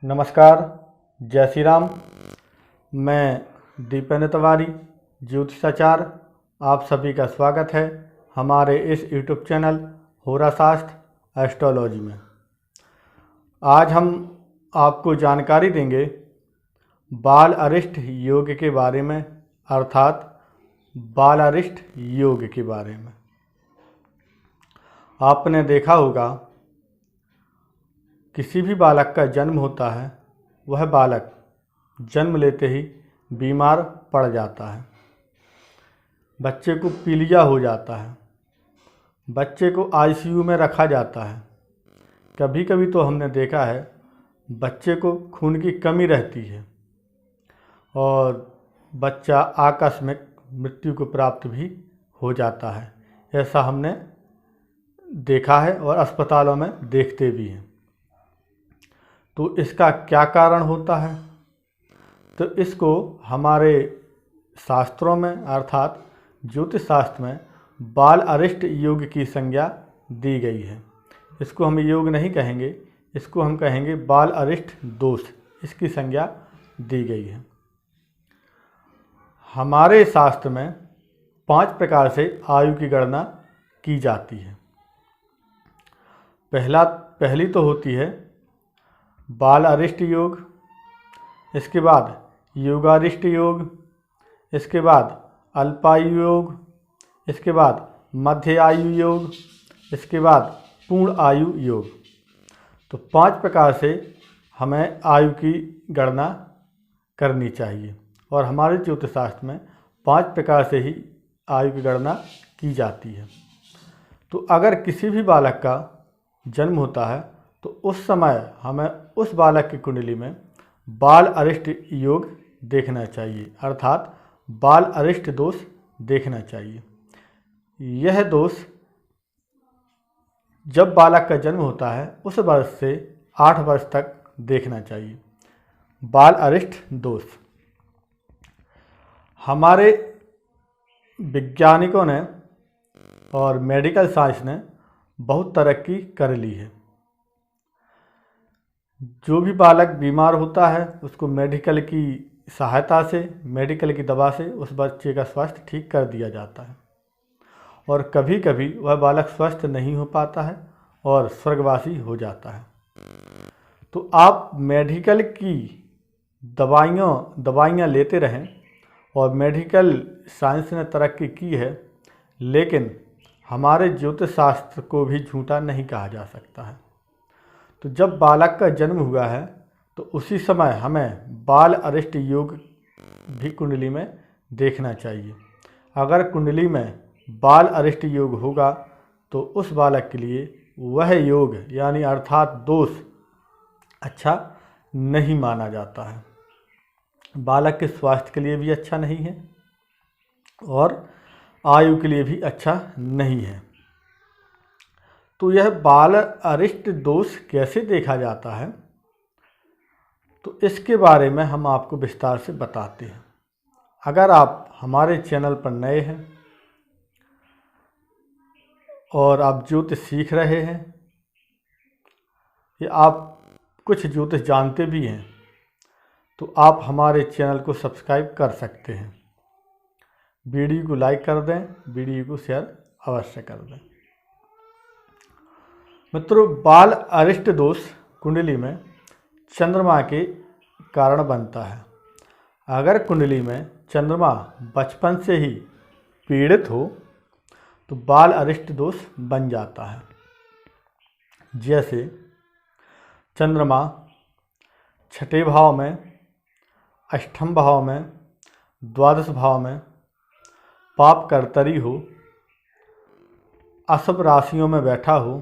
नमस्कार, जय श्री राम। मैं दीपेंद्र तिवारी, ज्योतिषाचार्य, आप सभी का स्वागत है हमारे इस यूट्यूब चैनल होरा शास्त्र एस्ट्रोलॉजी में। आज हम आपको जानकारी देंगे बाल अरिष्ट योग के बारे में, अर्थात बाल अरिष्ट योग के बारे में। आपने देखा होगा किसी भी बालक का जन्म होता है, वह बालक जन्म लेते ही बीमार पड़ जाता है। बच्चे को पीलिया हो जाता है, बच्चे को आईसीयू में रखा जाता है। कभी कभी तो हमने देखा है बच्चे को खून की कमी रहती है और बच्चा आकस्मिक मृत्यु को प्राप्त भी हो जाता है। ऐसा हमने देखा है और अस्पतालों में देखते भी हैं। तो इसका क्या कारण होता है? तो इसको हमारे शास्त्रों में, अर्थात ज्योतिष शास्त्र में बाल अरिष्ट योग की संज्ञा दी गई है। इसको हम योग नहीं कहेंगे, इसको हम कहेंगे बाल अरिष्ट दोष, इसकी संज्ञा दी गई है। हमारे शास्त्र में 5 प्रकार से आयु की गणना की जाती है। पहली तो होती है बाल अरिष्ट योग, इसके बाद योगारिष्ट योग, इसके बाद अल्पायु योग, इसके बाद मध्य आयु योग, इसके बाद पूर्ण आयु योग। तो 5 प्रकार से हमें आयु की गणना करनी चाहिए और हमारे ज्योतिष शास्त्र में 5 प्रकार से ही आयु की गणना की जाती है। तो अगर किसी भी बालक का जन्म होता है तो उस समय हमें उस बालक की कुंडली में बाल अरिष्ट योग देखना चाहिए, अर्थात बाल अरिष्ट दोष देखना चाहिए। यह दोष जब बालक का जन्म होता है उस वर्ष से 8 वर्ष तक देखना चाहिए। बाल अरिष्ट दोष हमारे वैज्ञानिकों ने और मेडिकल साइंस ने बहुत तरक्की कर ली है। जो भी बालक बीमार होता है उसको मेडिकल की सहायता से, मेडिकल की दवा से उस बच्चे का स्वास्थ्य ठीक कर दिया जाता है और कभी कभी वह बालक स्वस्थ नहीं हो पाता है और स्वर्गवासी हो जाता है। तो आप मेडिकल की दवाइयाँ लेते रहें और मेडिकल साइंस ने तरक्की की है, लेकिन हमारे ज्योतिष शास्त्र को भी झूठा नहीं कहा जा सकता है। तो जब बालक का जन्म हुआ है तो उसी समय हमें बाल अरिष्ट योग भी कुंडली में देखना चाहिए। अगर कुंडली में बाल अरिष्ट योग होगा तो उस बालक के लिए वह योग यानी अर्थात दोष अच्छा नहीं माना जाता है, बालक के स्वास्थ्य के लिए भी अच्छा नहीं है और आयु के लिए भी अच्छा नहीं है। तो यह बाल अरिष्ट दोष कैसे देखा जाता है, तो इसके बारे में हम आपको विस्तार से बताते हैं। अगर आप हमारे चैनल पर नए हैं और आप ज्योतिष सीख रहे हैं या आप कुछ ज्योतिष जानते भी हैं तो आप हमारे चैनल को सब्सक्राइब कर सकते हैं। वीडियो को लाइक कर दें, वीडियो को शेयर अवश्य कर दें। मित्रों, बाल अरिष्ट दोष कुंडली में चंद्रमा के कारण बनता है। अगर कुंडली में चंद्रमा बचपन से ही पीड़ित हो तो बाल अरिष्ट दोष बन जाता है। जैसे चंद्रमा 6ठे भाव में, 8ठम भाव में, द्वादश भाव में पाप कर्तरी हो, अशुभ राशियों में बैठा हो,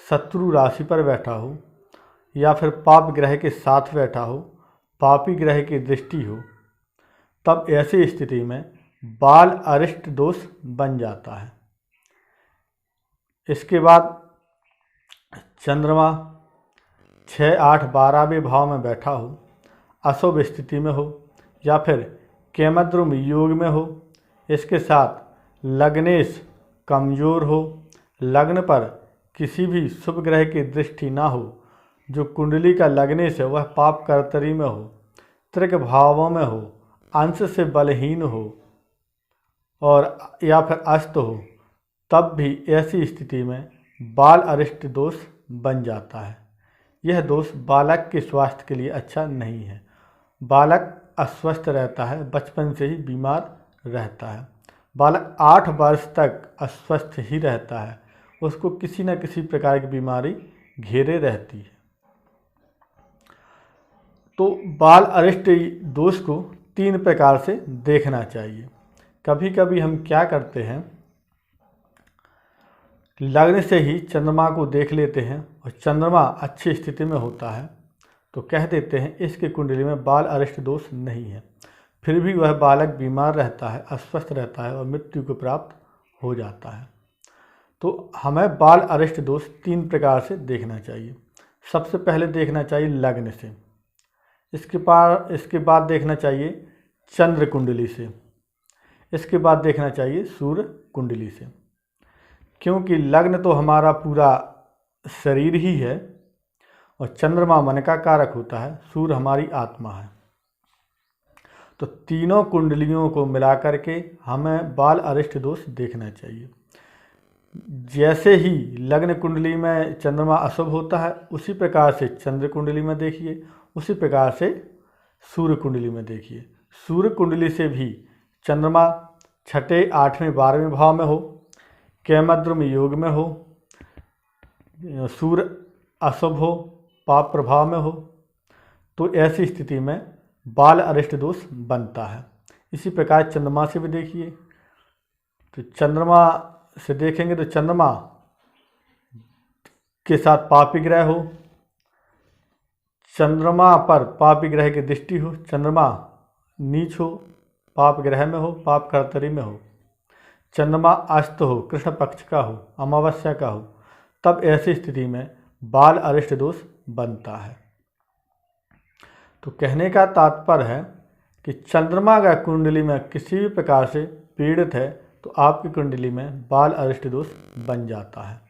शत्रु राशि पर बैठा हो या फिर पाप ग्रह के साथ बैठा हो, पापी ग्रह की दृष्टि हो, तब ऐसी स्थिति में बाल अरिष्ट दोष बन जाता है। इसके बाद चंद्रमा 6, 8, 12वें भाव में बैठा हो, अशुभ स्थिति में हो या फिर केमद्रुम योग में हो, इसके साथ लग्नेश कमज़ोर हो, लग्न पर किसी भी शुभ ग्रह की दृष्टि ना हो, जो कुंडली का लगने से वह पाप कर्तरी में हो, त्रिक भावों में हो, अंश से बलहीन हो और या फिर अस्त हो, तब भी ऐसी स्थिति में बाल अरिष्ट दोष बन जाता है। यह दोष बालक के स्वास्थ्य के लिए अच्छा नहीं है। बालक अस्वस्थ रहता है, बचपन से ही बीमार रहता है। बालक 8 वर्ष तक अस्वस्थ ही रहता है, उसको किसी न किसी प्रकार की बीमारी घेरे रहती है। तो बाल अरिष्ट दोष को 3 प्रकार से देखना चाहिए। कभी कभी हम क्या करते हैं, लगने से ही चंद्रमा को देख लेते हैं और चंद्रमा अच्छी स्थिति में होता है तो कह देते हैं इसकी कुंडली में बाल अरिष्ट दोष नहीं है, फिर भी वह बालक बीमार रहता है, अस्वस्थ रहता है और मृत्यु को प्राप्त हो जाता है। तो हमें बाल अरिष्ट दोष 3 प्रकार से देखना चाहिए। सबसे पहले देखना चाहिए लग्न से, इसके बाद देखना चाहिए चंद्र कुंडली से, इसके बाद देखना चाहिए सूर्य कुंडली से। क्योंकि लग्न तो हमारा पूरा शरीर ही है और चंद्रमा मन का कारक होता है, सूर्य हमारी आत्मा है। तो तीनों कुंडलियों को मिलाकर के हमें बाल अरिष्ट दोष देखना चाहिए। जैसे ही लग्न कुंडली में चंद्रमा अशुभ होता है उसी प्रकार से चंद्र कुंडली में देखिए, उसी प्रकार से सूर्य कुंडली में देखिए। सूर्य कुंडली से भी चंद्रमा 6ठे, 8वें, 12वें भाव में हो, कैमद्रुम योग में हो, सूर्य अशुभ हो, पाप प्रभाव में हो, तो ऐसी स्थिति में बाल अरिष्ट दोष बनता है। इसी प्रकार चंद्रमा से भी देखिए, तो चंद्रमा से देखेंगे तो चंद्रमा के साथ पापी ग्रह हो, चंद्रमा पर पापी ग्रह की दृष्टि हो, चंद्रमा नीच हो, पाप ग्रह में हो, पाप कर्तरी में हो, चंद्रमा अस्त हो, कृष्ण पक्ष का हो, अमावस्या का हो, तब ऐसी स्थिति में बाल अरिष्ट दोष बनता है। तो कहने का तात्पर्य है कि चंद्रमा का कुंडली में किसी भी प्रकार से पीड़ित है तो आपकी कुंडली में बाल अरिष्ट दोष बन जाता है।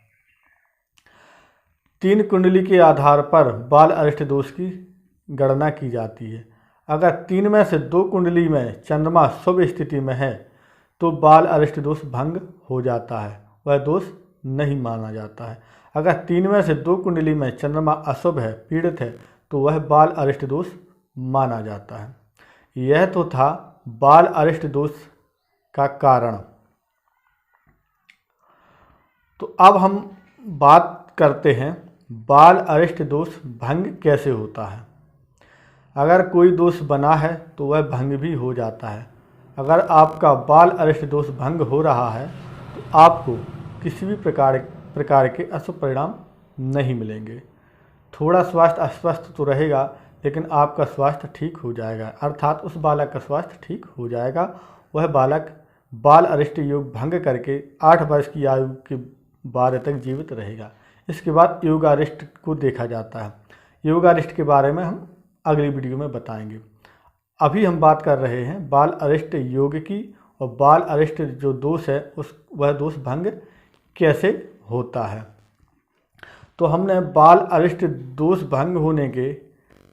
3 कुंडली के आधार पर बाल अरिष्ट दोष की गणना की जाती है। अगर 3 में से 2 कुंडली में चंद्रमा शुभ स्थिति में है तो बाल अरिष्ट दोष भंग हो जाता है, वह दोष नहीं माना जाता है। अगर 3 में से 2 कुंडली में चंद्रमा अशुभ है, पीड़ित है, तो वह बाल अरिष्ट दोष माना जाता है। यह तो था बाल अरिष्ट दोष का कारण। तो अब हम बात करते हैं बाल अरिष्ट दोष भंग कैसे होता है। अगर कोई दोष बना है तो वह भंग भी हो जाता है। अगर आपका बाल अरिष्ट दोष भंग हो रहा है तो आपको किसी भी प्रकार के अशुभ परिणाम नहीं मिलेंगे। थोड़ा स्वास्थ्य अस्वस्थ तो रहेगा लेकिन आपका स्वास्थ्य ठीक हो जाएगा, अर्थात उस बालक का स्वास्थ्य ठीक हो जाएगा। वह बालक बाल अरिष्ट योग भंग करके 8 वर्ष की आयु के बाद तक जीवित रहेगा। इसके बाद योगारिष्ट को देखा जाता है। योगारिष्ट के बारे में हम अगली वीडियो में बताएंगे। अभी हम बात कर रहे हैं बाल अरिष्ट योग की, और बाल अरिष्ट जो दोष है वह दोष भंग कैसे होता है। तो हमने बाल अरिष्ट दोष भंग होने के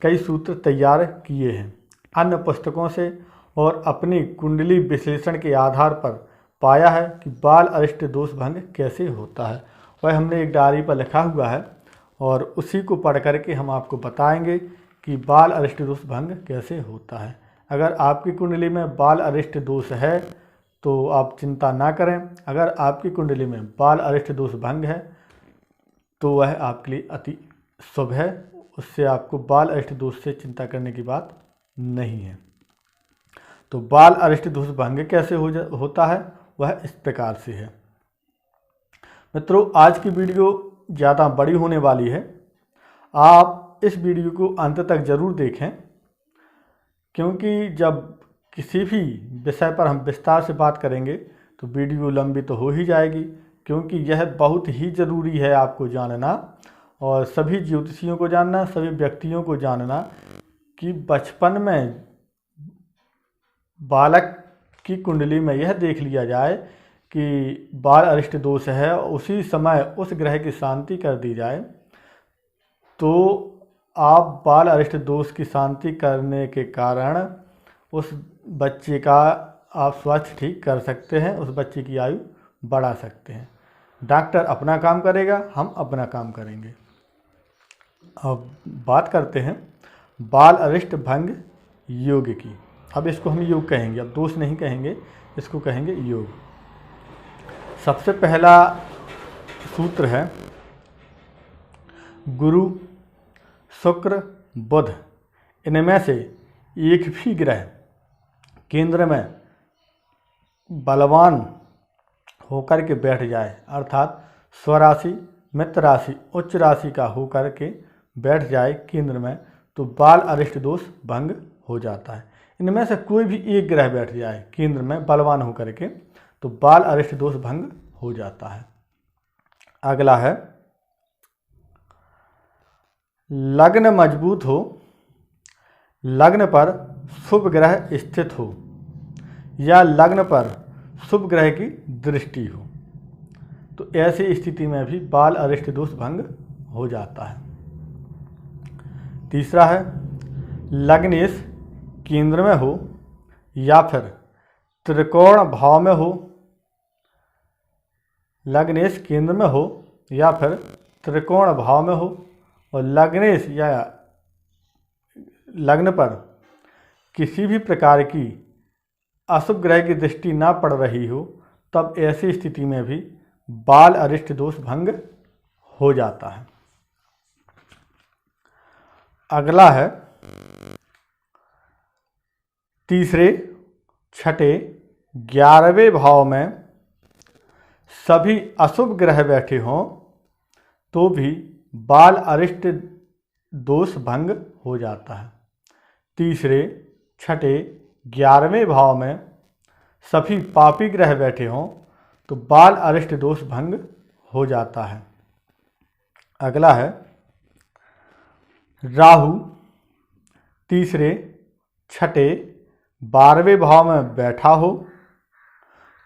कई सूत्र तैयार किए हैं अन्य पुस्तकों से, और अपनी कुंडली विश्लेषण के आधार पर पाया है कि बाल अरिष्ट दोष भंग कैसे होता है। वह हमने एक डायरी पर लिखा हुआ है और उसी को पढ़ करके हम आपको बताएंगे कि बाल अरिष्ट दोष भंग कैसे होता है। अगर आपकी कुंडली में बाल अरिष्ट दोष है तो आप चिंता ना करें। अगर आपकी कुंडली में बाल अरिष्ट दोष भंग है तो वह आपके लिए अति शुभ है, उससे आपको बाल अरिष्ट दोष से चिंता करने की बात नहीं है। तो बाल अरिष्ट दोष भंग कैसे होता है वह इस प्रकार से है। मित्रों, आज की वीडियो ज़्यादा बड़ी होने वाली है, आप इस वीडियो को अंत तक ज़रूर देखें, क्योंकि जब किसी भी विषय पर हम विस्तार से बात करेंगे तो वीडियो लंबी तो हो ही जाएगी, क्योंकि यह बहुत ही ज़रूरी है आपको जानना और सभी ज्योतिषियों को जानना, सभी व्यक्तियों को जानना कि बचपन में बालक की कुंडली में यह देख लिया जाए कि बाल अरिष्ट दोष है, उसी समय उस ग्रह की शांति कर दी जाए तो आप बाल अरिष्ट दोष की शांति करने के कारण उस बच्चे का आप स्वास्थ्य ठीक कर सकते हैं, उस बच्चे की आयु बढ़ा सकते हैं। डॉक्टर अपना काम करेगा, हम अपना काम करेंगे। अब बात करते हैं बाल अरिष्ट भंग योग की। अब इसको हम योग कहेंगे, अब दोष नहीं कहेंगे, इसको कहेंगे योग। सबसे पहला सूत्र है गुरु शुक्र बुध, इनमें से एक भी ग्रह केंद्र में बलवान होकर के बैठ जाए, अर्थात स्वराशि, मित्र राशि, उच्च राशि का होकर के बैठ जाए केंद्र में, तो बाल अरिष्ट दोष भंग हो जाता है। इनमें से कोई भी एक ग्रह बैठ जाए केंद्र में बलवान होकर के, तो बाल अरिष्ट दोष भंग हो जाता है। अगला है लग्न मजबूत हो, लग्न पर शुभ ग्रह स्थित हो या लग्न पर शुभ ग्रह की दृष्टि हो, तो ऐसी स्थिति में भी बाल अरिष्ट दोष भंग हो जाता है। तीसरा है लग्नेश केंद्र में हो या फिर त्रिकोण भाव में हो, लग्नेश केंद्र में हो या फिर त्रिकोण भाव में हो, और लग्नेश या लग्न पर किसी भी प्रकार की अशुभ ग्रह की दृष्टि ना पड़ रही हो, तब ऐसी स्थिति में भी बाल अरिष्ट दोष भंग हो जाता है। अगला है तीसरे, छठे, 11वें भाव में सभी अशुभ ग्रह बैठे हों तो भी बाल अरिष्ट दोष भंग हो जाता है। तीसरे, छठे, 11वें भाव में सभी पापी ग्रह बैठे हों तो बाल अरिष्ट दोष भंग हो जाता है। अगला है राहु तीसरे, छठे, 12वें भाव में बैठा हो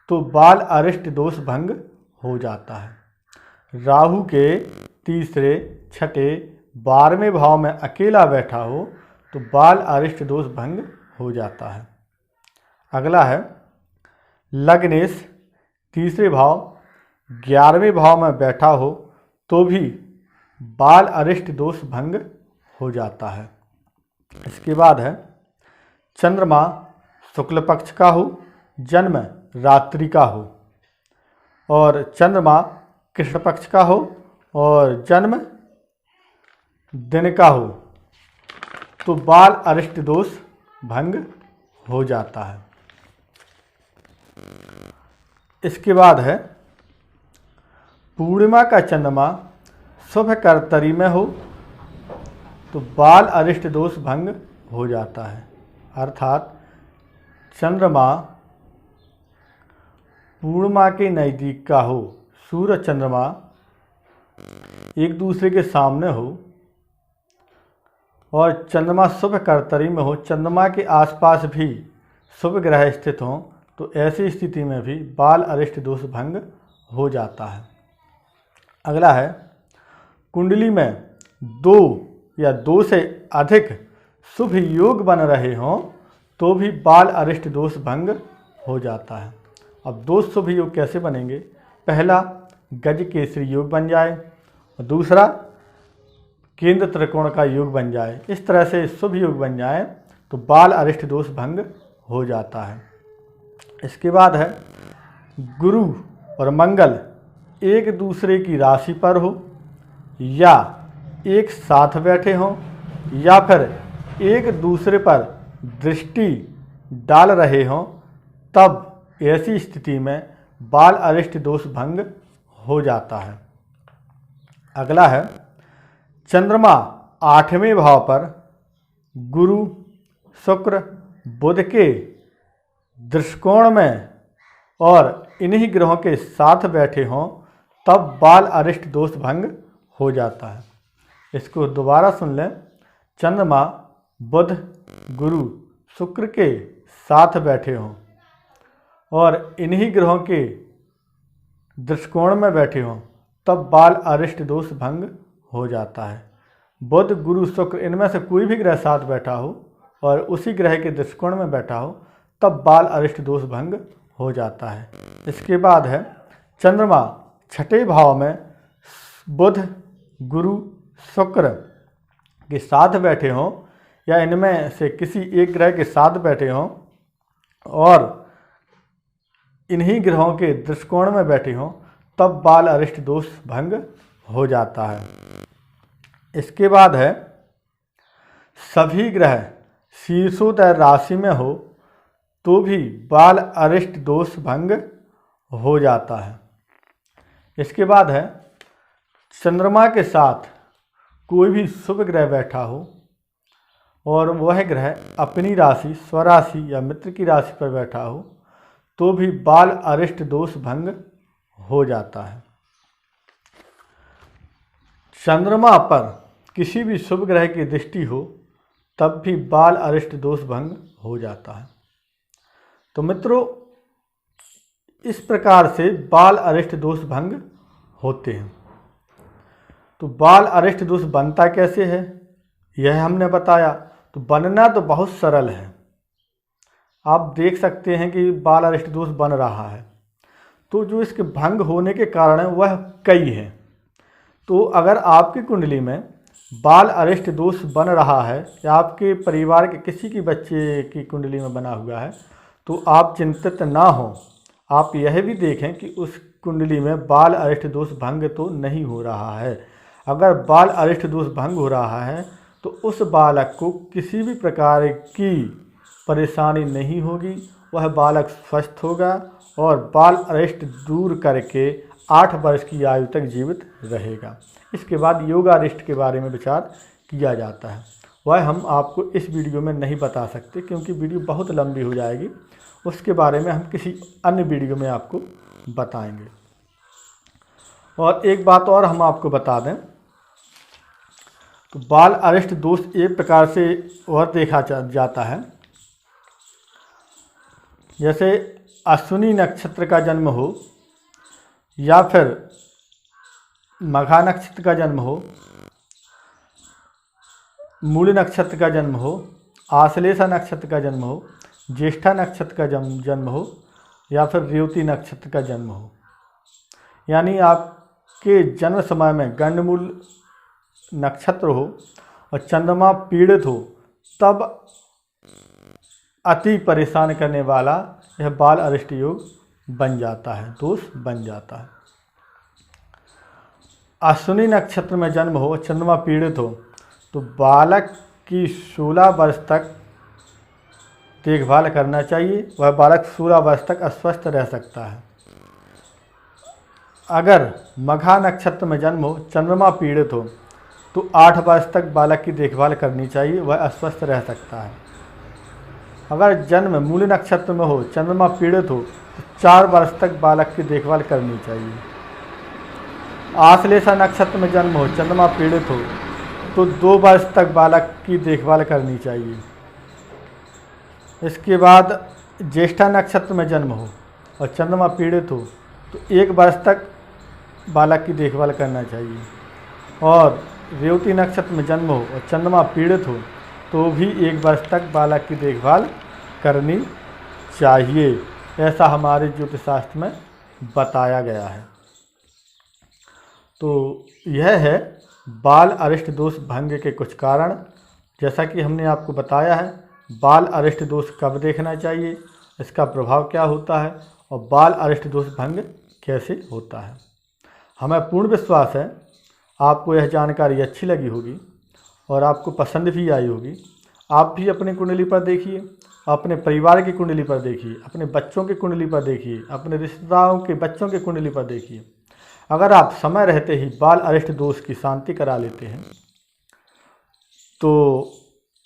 तो बाल अरिष्ट दोष भंग हो जाता है। राहु के तीसरे, छठे, 12वें भाव में अकेला बैठा हो तो बाल अरिष्ट दोष भंग हो जाता है। अगला है लग्नेश तीसरे भाव 11वें भाव में बैठा हो तो भी बाल अरिष्ट दोष भंग हो जाता है। इसके बाद है चंद्रमा शुक्ल पक्ष का हो, जन्म रात्रि का हो, और चंद्रमा कृष्ण पक्ष का हो और जन्म दिन का हो, तो बाल अरिष्ट दोष भंग हो जाता है। इसके बाद है पूर्णिमा का चंद्रमा शुभ करतरी में हो तो बाल अरिष्ट दोष भंग हो जाता है, अर्थात चंद्रमा पूर्णिमा के नज़दीक का हो, सूरज चंद्रमा एक दूसरे के सामने हो और चंद्रमा शुभ करतरी में हो, चंद्रमा के आसपास भी शुभ ग्रह स्थित हों, तो ऐसी स्थिति में भी बाल अरिष्ट दोष भंग हो जाता है। अगला है कुंडली में 2 या 2 से अधिक शुभ योग बन रहे हों तो भी बाल अरिष्ट दोष भंग हो जाता है। अब 2 शुभ योग कैसे बनेंगे? पहला गज केसरी योग बन जाए और दूसरा केंद्र त्रिकोण का योग बन जाए। इस तरह से शुभ योग बन जाए तो बाल अरिष्ट दोष भंग हो जाता है। इसके बाद है गुरु और मंगल एक दूसरे की राशि पर हो या एक साथ बैठे हों या फिर एक दूसरे पर दृष्टि डाल रहे हों, तब ऐसी स्थिति में बाल अरिष्ट दोष भंग हो जाता है। अगला है चंद्रमा 8वें भाव पर गुरु शुक्र बुध के दृष्टिकोण में और इन्हीं ग्रहों के साथ बैठे हों, तब बाल अरिष्ट दोष भंग हो जाता है। इसको दोबारा सुन लें। चंद्रमा बुध गुरु शुक्र के साथ बैठे हों और इन्हीं ग्रहों के दृष्टिकोण में बैठे हों, तब बाल अरिष्ट दोष भंग हो जाता है। बुध, गुरु, शुक्र इनमें से कोई भी ग्रह साथ बैठा हो और उसी ग्रह के दृष्टिकोण में बैठा हो तब बाल अरिष्ट दोष भंग हो जाता है। इसके बाद है चंद्रमा छठे भाव में बुध, गुरु, शुक्र के साथ बैठे हों या इनमें से किसी एक ग्रह के साथ बैठे हों और इन्हीं ग्रहों के दृष्टिकोण में बैठे हों तब बाल अरिष्ट दोष भंग हो जाता है। इसके बाद है सभी ग्रह शीर्षोदय राशि में हो तो भी बाल अरिष्ट दोष भंग हो जाता है। इसके बाद है चंद्रमा के साथ कोई भी शुभ ग्रह बैठा हो और वह ग्रह अपनी राशि, स्वराशि या मित्र की राशि पर बैठा हो तो भी बाल अरिष्ट दोष भंग हो जाता है। चंद्रमा पर किसी भी शुभ ग्रह की दृष्टि हो तब भी बाल अरिष्ट दोष भंग हो जाता है। तो मित्रों, इस प्रकार से बाल अरिष्ट दोष भंग होते हैं। तो बाल अरिष्ट दोष बनता कैसे है यह हमने बताया। तो बनना तो बहुत सरल है, आप देख सकते हैं कि बाल अरिष्ट दोष बन रहा है। तो जो इसके भंग होने के कारण है वह कई हैं। तो अगर आपकी कुंडली में बाल अरिष्ट दोष बन रहा है या आपके परिवार के किसी की बच्चे की कुंडली में बना हुआ है तो आप चिंतित ना हो। आप यह भी देखें कि उस कुंडली में बाल अरिष्ट दोष भंग तो नहीं हो रहा है। अगर बाल अरिष्ट दोष भंग हो रहा है तो उस बालक को किसी भी प्रकार की परेशानी नहीं होगी, वह बालक स्वस्थ होगा और बाल अरिष्ट दूर करके 8 वर्ष की आयु तक जीवित रहेगा। इसके बाद योगारिष्ट के बारे में विचार किया जाता है, वह हम आपको इस वीडियो में नहीं बता सकते क्योंकि वीडियो बहुत लंबी हो जाएगी। उसके बारे में हम किसी अन्य वीडियो में आपको बताएंगे। और एक बात और हम आपको बता दें, तो बाल अरिष्ट दोष एक प्रकार से और देखा जाता है, जैसे अश्विनी नक्षत्र का जन्म हो या फिर मघा नक्षत्र का जन्म हो, मूल नक्षत्र का जन्म हो, आश्लेषा नक्षत्र का जन्म हो, ज्येष्ठा नक्षत्र का जन्म हो या फिर रेवती नक्षत्र का जन्म हो, यानी आपके जन्म समय में गंडमूल नक्षत्र हो और चंद्रमा पीड़ित हो तब अति परेशान करने वाला यह बाल अरिष्ट योग बन जाता है, दोष बन जाता है। अश्विनी नक्षत्र में जन्म हो और चंद्रमा पीड़ित हो तो बालक की 16 वर्ष तक देखभाल करना चाहिए, वह बालक 16 वर्ष तक अस्वस्थ रह सकता है। अगर मघा नक्षत्र में जन्म हो, चंद्रमा पीड़ित हो तो 8 वर्ष तक बालक की देखभाल करनी चाहिए, वह अस्वस्थ रह सकता है। अगर जन्म मूल नक्षत्र में हो, चंद्रमा पीड़ित हो तो 4 वर्ष तक बालक की देखभाल करनी चाहिए। आश्लेषा नक्षत्र में जन्म हो, चंद्रमा पीड़ित हो तो 2 वर्ष तक बालक की देखभाल करनी चाहिए। इसके बाद ज्येष्ठा नक्षत्र में जन्म हो और चंद्रमा पीड़ित हो तो 1 वर्ष तक बालक की देखभाल करना चाहिए। और रेवती नक्षत्र में जन्म हो और चंद्रमा पीड़ित हो तो भी 1 वर्ष तक बालक की देखभाल करनी चाहिए, ऐसा हमारे ज्योतिष शास्त्र में बताया गया है। तो यह है बाल अरिष्ट दोष भंग के कुछ कारण। जैसा कि हमने आपको बताया है बाल अरिष्ट दोष कब देखना चाहिए, इसका प्रभाव क्या होता है और बाल अरिष्ट दोष भंग कैसे होता है। हमें पूर्ण विश्वास है आपको यह जानकारी अच्छी लगी होगी और आपको पसंद भी आई होगी। आप भी अपनी कुंडली पर देखिए, अपने परिवार की कुंडली पर देखिए, अपने बच्चों की कुंडली पर देखिए, अपने रिश्तेदारों के बच्चों की कुंडली पर देखिए। अगर आप समय रहते ही बाल अरिष्ट दोष की शांति करा लेते हैं तो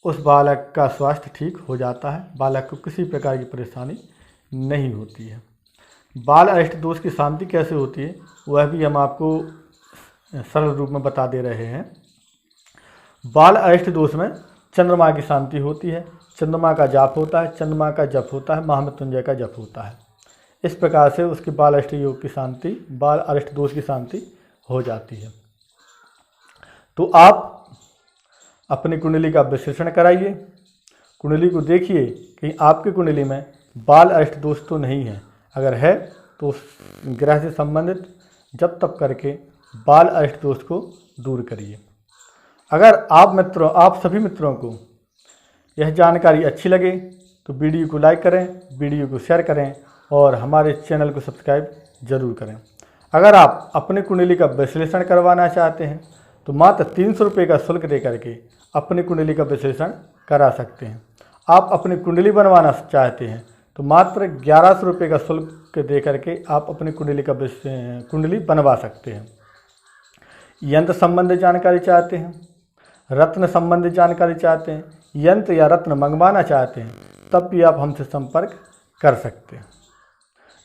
उस बालक का स्वास्थ्य ठीक हो जाता है, बालक को किसी प्रकार की परेशानी नहीं होती है। बाल अरिष्ट दोष की शांति कैसे होती है वह भी हम आपको सरल रूप में बता दे रहे हैं। बाल अरिष्ट दोष में चंद्रमा की शांति होती है, चंद्रमा का जाप होता है, चंद्रमा का जप होता है, महामृत्युंजय का जप होता है। इस प्रकार से उसके बाल अरिष्ट योग की शांति, बाल अरिष्ट दोष की शांति हो जाती है। तो आप अपनी कुंडली का विश्लेषण कराइए। कुंडली को देखिए कि आपकी कुंडली में बाल अरिष्ट दोष तो नहीं है, अगर है तो उस ग्रह से संबंधित जप तप करके बाल अरिष्ट दोष को दूर करिए। अगर आप सभी मित्रों को यह जानकारी अच्छी लगे तो वीडियो को लाइक करें, वीडियो को शेयर करें और हमारे चैनल को सब्सक्राइब जरूर करें। अगर आप अपनी कुंडली का विश्लेषण करवाना चाहते हैं तो मात्र 300 रुपये का शुल्क दे करके अपनी कुंडली का विश्लेषण करा सकते हैं। आप अपनी कुंडली बनवाना चाहते हैं तो मात्र 1100 रुपये का शुल्क दे करके आप अपनी कुंडली बनवा सकते हैं। यंत्र संबंधी जानकारी चाहते हैं, रत्न संबंधी जानकारी चाहते हैं, यंत्र या रत्न मंगवाना चाहते हैं, तब भी आप हमसे संपर्क कर सकते हैं।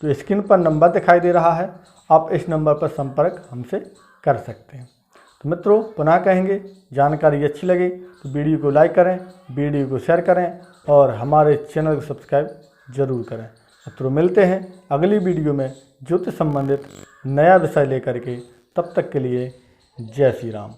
तो स्क्रीन पर नंबर दिखाई दे रहा है, आप इस नंबर पर संपर्क हमसे कर सकते हैं। तो मित्रों पुनः कहेंगे, जानकारी अच्छी लगे तो वीडियो को लाइक करें, वीडियो को शेयर करें और हमारे चैनल को सब्सक्राइब जरूर करें। मित्रों मिलते हैं अगली वीडियो में ज्योतिष संबंधित नया विषय लेकर के, तब तक के लिए जय श्री राम।